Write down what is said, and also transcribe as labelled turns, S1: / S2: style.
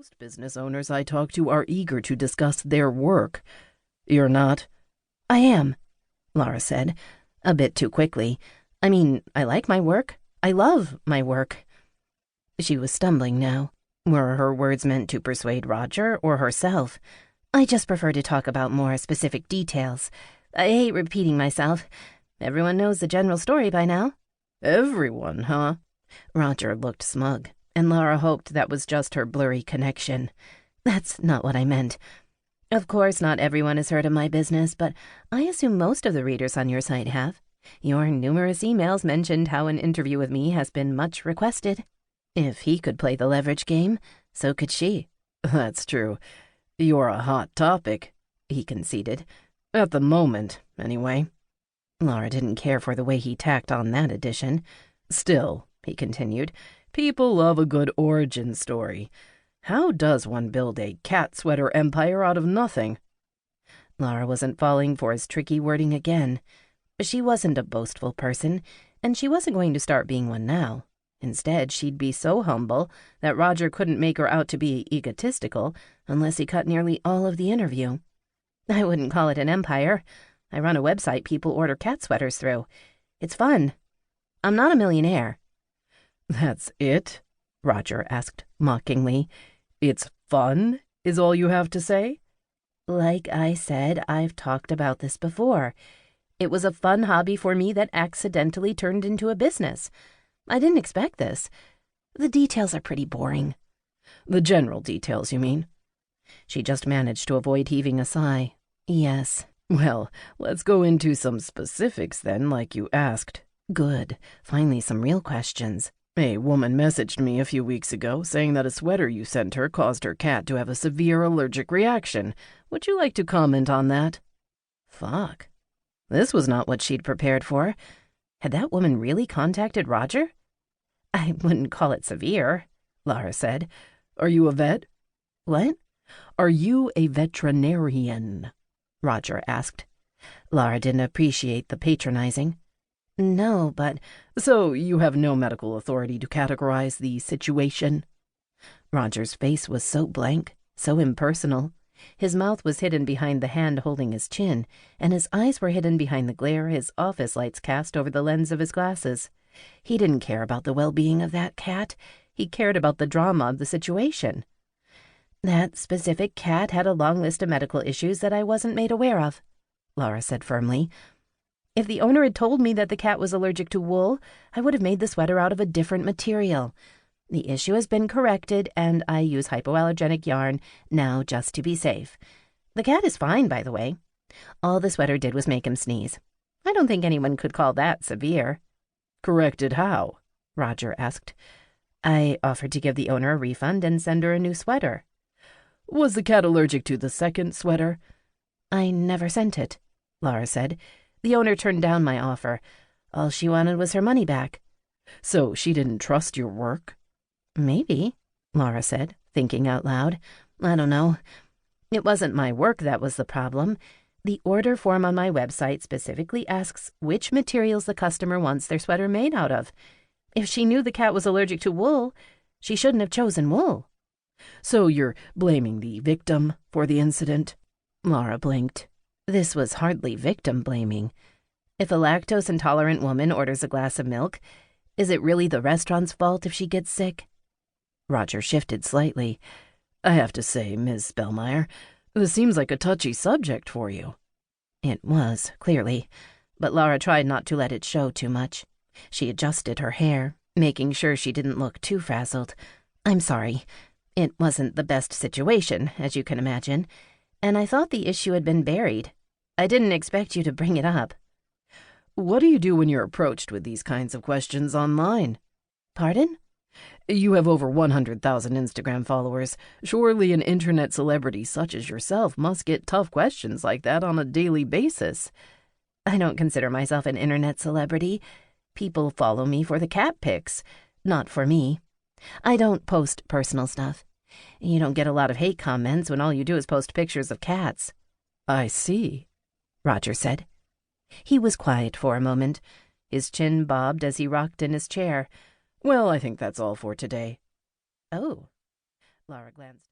S1: Most business owners I talk to are eager to discuss their work. You're not?
S2: I am, Lara said, a bit too quickly. I mean, I like my work. I love my work. She was stumbling now. Were her words meant to persuade Roger or herself? I just prefer to talk about more specific details. I hate repeating myself. Everyone knows the general story by now.
S1: Everyone, huh?
S2: Roger looked smug, and Lara hoped that was just her blurry connection. That's not what I meant. Of course, not everyone has heard of my business, but I assume most of the readers on your site have. Your numerous emails mentioned how an interview with me has been much requested. If he could play the leverage game, so could she.
S1: That's true. You're a hot topic, he conceded. At the moment, anyway.
S2: Lara didn't care for the way he tacked on that addition.
S1: Still, he continued, people love a good origin story. How does one build a cat sweater empire out of nothing?
S2: Lara wasn't falling for his tricky wording again. She wasn't a boastful person, and she wasn't going to start being one now. Instead, she'd be so humble that Roger couldn't make her out to be egotistical unless he cut nearly all of the interview. I wouldn't call it an empire. I run a website people order cat sweaters through. It's fun. I'm not a millionaire.
S1: That's it? Roger asked mockingly. It's fun, is all you have to say?
S2: Like I said, I've talked about this before. It was a fun hobby for me that accidentally turned into a business. I didn't expect this. The details are pretty boring.
S1: The general details, you mean?
S2: She just managed to avoid heaving a sigh. Yes.
S1: Well, let's go into some specifics then, like you asked.
S2: Good. Finally, some real questions.
S1: A woman messaged me a few weeks ago saying that a sweater you sent her caused her cat to have a severe allergic reaction. Would you like to comment on that?
S2: Fuck. This was not what she'd prepared for. Had that woman really contacted Roger? I wouldn't call it severe, Lara said.
S1: Are you a vet?
S2: What?
S1: Are you a veterinarian? Roger asked.
S2: Lara didn't appreciate the patronizing. No, but...
S1: So you have no medical authority to categorize the situation?
S2: Roger's face was so blank, so impersonal. His mouth was hidden behind the hand holding his chin, and his eyes were hidden behind the glare his office lights cast over the lens of his glasses. He didn't care about the well-being of that cat. He cared about the drama of the situation. That specific cat had a long list of medical issues that I wasn't made aware of, Lara said firmly. If the owner had told me that the cat was allergic to wool, I would have made the sweater out of a different material. The issue has been corrected, and I use hypoallergenic yarn now just to be safe. The cat is fine, by the way. All the sweater did was make him sneeze. I don't think anyone could call that severe.
S1: Corrected how?
S2: Roger asked. I offered to give the owner a refund and send her a new sweater.
S1: Was the cat allergic to the second sweater?
S2: I never sent it, Lara said. The owner turned down my offer. All she wanted was her money back.
S1: So she didn't trust your work?
S2: Maybe, Lara said, thinking out loud. I don't know. It wasn't my work that was the problem. The order form on my website specifically asks which materials the customer wants their sweater made out of. If she knew the cat was allergic to wool, she shouldn't have chosen wool.
S1: So you're blaming the victim for the incident?
S2: Lara blinked. This was hardly victim blaming. If a lactose-intolerant woman orders a glass of milk, is it really the restaurant's fault if she gets sick?
S1: Roger shifted slightly. I have to say, Ms. Spellmeyer, this seems like a touchy subject for you.
S2: It was, clearly, but Lara tried not to let it show too much. She adjusted her hair, making sure she didn't look too frazzled. I'm sorry. It wasn't the best situation, as you can imagine, and I thought the issue had been buried. I didn't expect you to bring it up.
S1: What do you do when you're approached with these kinds of questions online?
S2: Pardon?
S1: You have over 100,000 Instagram followers. Surely an internet celebrity such as yourself must get tough questions like that on a daily basis.
S2: I don't consider myself an internet celebrity. People follow me for the cat pics, not for me. I don't post personal stuff. You don't get a lot of hate comments when all you do is post pictures of cats.
S1: I see,
S2: Roger said. He was quiet for a moment. His chin bobbed as he rocked in his chair.
S1: Well, I think that's all for today.
S2: Oh. Lara glanced.